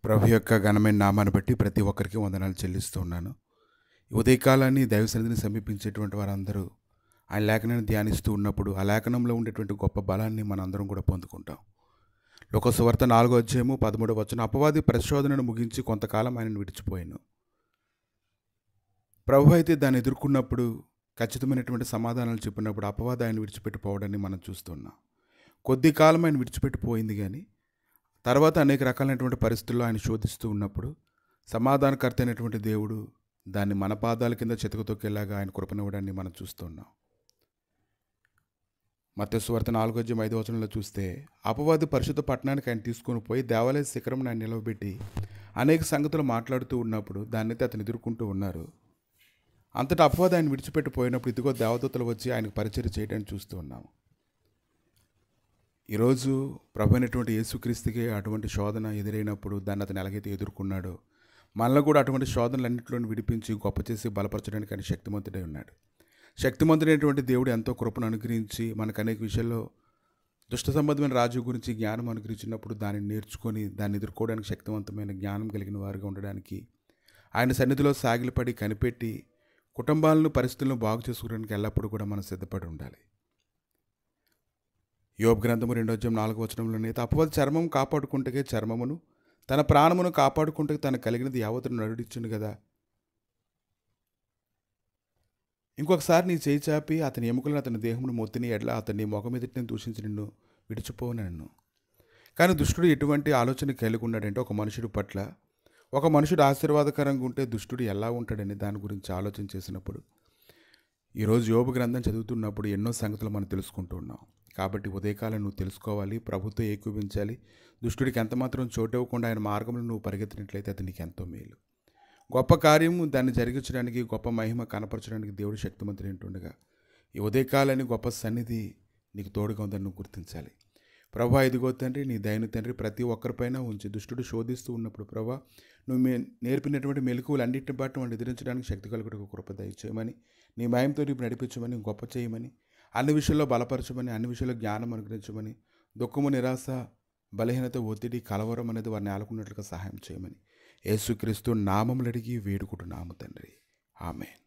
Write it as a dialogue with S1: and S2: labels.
S1: ప్రభు యొక్క ఘనమైన నామాన్ని బట్టి ప్రతి ఒక్కరికి వందనాలు చెల్లిస్తూ ఉన్నాను. ఈ ఉదయకాలాన్ని దైవ సన్నిధిని సమీపించేటువంటి వారందరూ ఆయన లేఖనాన్ని ధ్యానిస్తూ ఉన్నప్పుడు ఆ లేఖనంలో ఉండేటువంటి గొప్ప బలాన్ని మనందరం కూడా పొందుకుంటాం. లోకసువార్త 4వ అధ్యాయము 13వ వచనం, అపవాది పరిశోధనను ముగించి కొంతకాలం ఆయనను విడిచిపోయాను. ప్రభు అయితే దాన్ని ఎదుర్కొన్నప్పుడు ఖచ్చితమైనటువంటి సమాధానాలు చెప్పినప్పుడు అపవాది ఆయన విడిచిపెట్టిపోవడాన్ని మనం చూస్తున్నాం. కొద్ది కాలం ఆయన విడిచిపెట్టిపోయింది, కానీ తర్వాత అనేక రకాలైనటువంటి పరిస్థితుల్లో ఆయన శోధిస్తూ ఉన్నప్పుడు సమాధానకర్త అయినటువంటి దేవుడు దాన్ని మన పాదాల కింద చితకతొక్కేలాగా ఆయన కృపనివ్వడాన్ని మనం చూస్తున్నాం. మత్తయి సువార్త 4వ అధ్యాయం 5వ వచనంలో చూస్తే, అపవాది పరిశుద్ధ పట్టణానికి ఆయన తీసుకొని పోయి దేవాలయ శిఖరం ఆయన నిలవబెట్టి అనేక సంగతులు మాట్లాడుతూ ఉన్నప్పుడు దాన్నైతే అతను ఎదుర్కొంటూ ఉన్నారు. అంతటా అపవాది ఆయన విడిచిపెట్టిపోయినప్పుడు ఇదిగో దేవదూతలు వచ్చి ఆయనకు పరిచర్య చేయడానికి చూస్తూ ఉన్నాము. ఈరోజు ప్రభు అయినటువంటి యేసుక్రీస్తుకి అటువంటి శోధన ఎదురైనప్పుడు దాన్ని అతను ఎలాగైతే ఎదుర్కొన్నాడో మనలో కూడా అటువంటి శోధనలన్నింటిలోని విడిపించి గొప్ప చేసి బలపరచడానికి ఆయన శక్తిమంతుడై ఉన్నాడు. శక్తిమంతుడైనటువంటి దేవుడు ఎంతో కృపను అనుగ్రహించి మనకు అనేక విషయాల్లో దుష్ట సంబంధమైన రాజు గురించి జ్ఞానం అనుగ్రహించినప్పుడు దాన్ని నేర్చుకొని దాన్ని ఎదుర్కోవడానికి శక్తివంతమైన జ్ఞానం కలిగిన వారుగా ఉండడానికి ఆయన సన్నిధిలో సాగిలపడి కనిపెట్టి కుటుంబాలను పరిస్థితులను బాగు చేసుకోవడానికి ఎల్లప్పుడూ కూడా మనం సిద్ధపడి ఉండాలి. యోబు గ్రంథము 2వ అధ్యాయం 4వ వచనంలోనే, అపవాది చర్మం కాపాడుకుంటే చర్మమును తన ప్రాణమును కాపాడుకుంటే తను కలిగినది యావత్తును నడుడిచ్చును కదా. ఇంకొకసారి నీ చేయి చాపి అతని ఎముకలను అతని దేహమును మొత్తిని ఎడ్ల అతన్ని ముఖం ఎదుటిని దూషించి నిన్ను విడిచిపోనన్ను. కానీ దుష్టుడు ఎటువంటి ఆలోచన కలిగి ఉన్నాడంటే, ఒక మనుషుడి పట్ల ఒక మనుషుడు ఆశీర్వాదకరంగా ఉంటే దుష్టుడు ఎలా ఉంటాడని దాని గురించి ఆలోచన చేసినప్పుడు ఈరోజు యోబు గ్రంథం చదువుతున్నప్పుడు ఎన్నో సంగతులు మనం తెలుసుకుంటూ ఉన్నాం. కాబట్టి ఉదయకాలం నువ్వు తెలుసుకోవాలి, ప్రభుత్వం ఏకీవించాలి. దుష్టుడికి ఎంత మాత్రం చోటు ఇవ్వకుండా ఆయన మార్గంలో నువ్వు పరిగెత్తినట్లయితే అది నీకు ఎంతో మేలు. గొప్ప కార్యము దాన్ని జరిగించడానికి, గొప్ప మహిమ కనపరచడానికి దేవుడు శక్తిమంతుడు ఉంటుండగా ఈ ఉదయకాలాన్ని గొప్ప సన్నిధి నీకు తోడుగా ఉందని నువ్వు గుర్తించాలి. ప్రభా, ఇదిగో తండ్రి, నీ దయను తండ్రి ప్రతి ఒక్కరిపైన ఉంచి దుష్టుడు శోధిస్తూ ఉన్నప్పుడు ప్రభా, నువ్వు నేర్పినటువంటి మెలకువలు అన్నింటిని బట్టి మనం ఎదిరించడానికి శక్తి కలుగుటకు కృప దయచేయమని, నీ మయంతో నీకు నడిపించమని, గొప్ప చేయమని, అన్ని విషయాల్లో బలపరచమని, అన్ని విషయాల్లో జ్ఞానం అనుగ్రహించమని, దుఃఖము, నిరాశ, బలహీనత, ఒత్తిడి, కలవరం అనేది వారిని ఆలుకున్నట్లుగా సహాయం చేయమని యేసుక్రీస్తు నామములు అడిగి వేడుకుంటున్నాము తండ్రి. ఆమేన్.